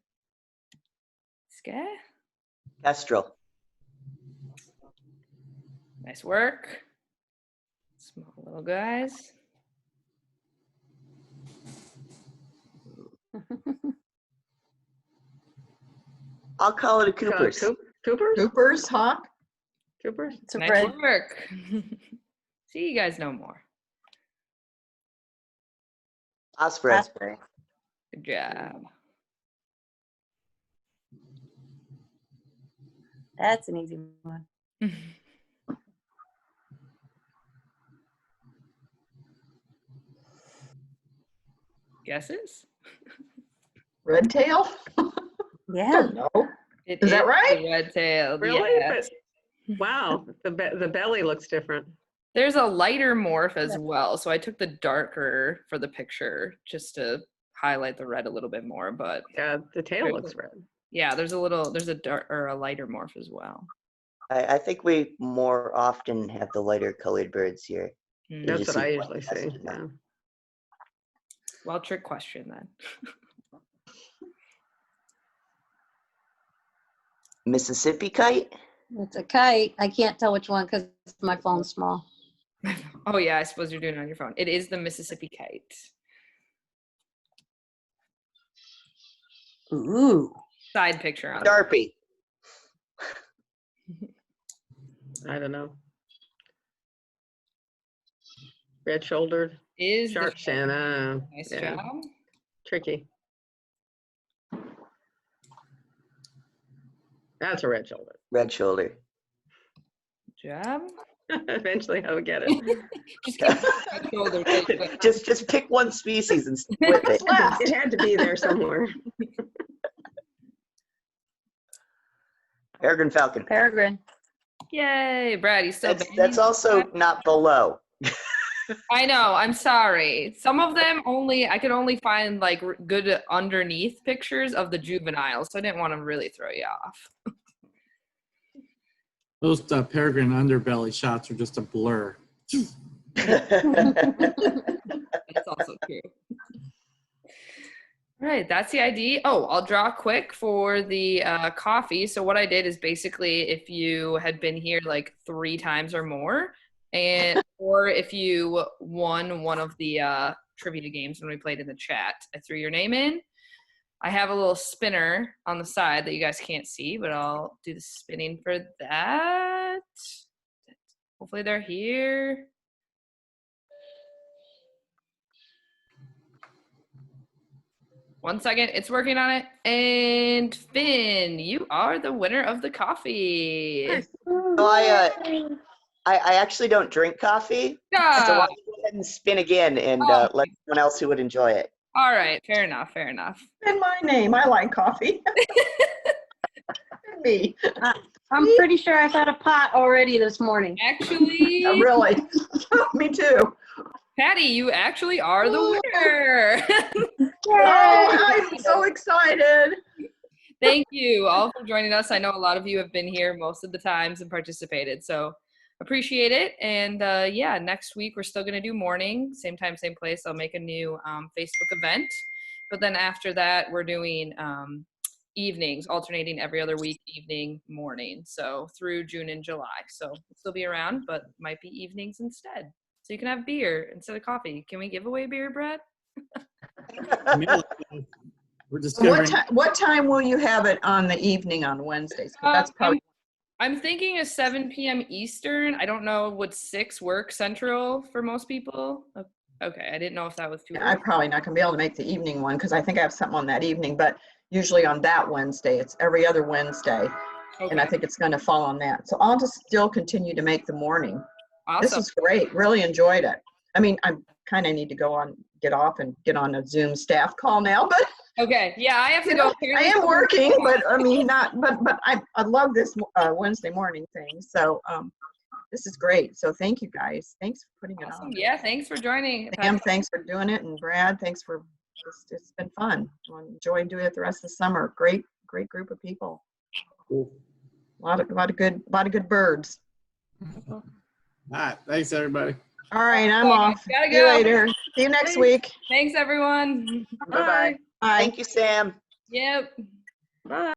Ska? Kestrel. Nice work. Small little guys. I'll call it a Cooper's. Cooper's? Cooper's, Hawk? Cooper's? It's a Nice red. work. See, you guys know more. Osprey. Raspberry. Good job. That's an easy one. Guesses? Red tail? Yeah. No. It Is that right? Red-tailed. Really? Yes. Wow, the belly looks different. There's a lighter morph as well, so I took the darker for the picture just to highlight the red a little bit more. But Yeah, the tail looks red. yeah, there's a dark or a lighter morph as well. I think we more often have the lighter colored birds here. That's just what I see usually what see. that's Yeah. Well, trick question then. Mississippi kite. It's a kite. I can't tell which one because my phone's small. Oh yeah, I suppose you're doing it on your phone. It is the Mississippi kite. Ooh. Side picture on it. Sharpie. I don't know. Red shouldered. Is Sharp the chin. nice Yeah. job. Tricky. That's a red shoulder. Red shoulder. Good job. Eventually I would get it. Just keep red shoulder. just pick one species and stick with it. It had to be there somewhere. Peregrine falcon. Peregrine. Yay, Brad, you still That's also not below. I know, I'm sorry. Some of them I could only find like good underneath pictures of the juveniles, so I didn't want to really throw you off. Those peregrine underbelly shots are just a blur. That's also true. All right, that's the ID. Oh, I'll draw quick for the coffee. So what I did is basically if you had been here like 3 times or more, or if you won one of the trivia games when we played in the chat, I threw your name in. I have a little spinner on the side that you guys can't see, but I'll do the spinning for that. Hopefully they're here. One second, it's working on it. And Finn, you are the winner of the coffee. So I actually don't drink coffee. So why don't you go ahead and spin again and let someone else who would enjoy it. All right, fair enough, fair enough. In my name, I like coffee. Me. I'm pretty sure I've had a pot already this morning. Actually, Really? Me too. Patty, you actually are the winner. Oh, I'm so excited. Thank you all for joining us. I know a lot of you have been here most of the times and participated, so appreciate it. And yeah, next week we're still going to do morning, same time, same place. I'll make a new Facebook event. But then after that, we're doing evenings, alternating every other week, evening, morning. So through June and July. So we'll still be around, but might be evenings instead. So you can have beer instead of coffee. Can we give away beer, Brett? We're discovering. What time will you have it on the evening on Wednesdays? 'Cause that's probably. I'm thinking of 7 p.m. Eastern. I don't know, would 6 work Central for most people? Okay, I didn't know if that was too early. I'm probably not going to be able to make the evening one because I think I have something on that evening, but usually on that Wednesday, it's every other Wednesday. Okay. And I think it's going to fall on that. So I'll just still continue to make the morning. Awesome. This is great. Really enjoyed it. I mean, I kind of need to go on get off and get on a Zoom staff call now, but Okay, yeah, I have to go. I am working, but I mean, but I love this Wednesday morning thing. So this is great. So thank you guys. Thanks for putting it Awesome. on. Yeah, thanks for joining. Sam, thanks for doing it. And Brad, thanks for, it's been fun. I'll enjoy doing it the rest of the summer. Great group of people. Cool. A lot of good birds. All right. Thanks, everybody. All right, I'm off. Gotta See you go. later. See you next week. Thanks, everyone. Bye-bye. Bye. Thank you, Sam. Yep. Bye.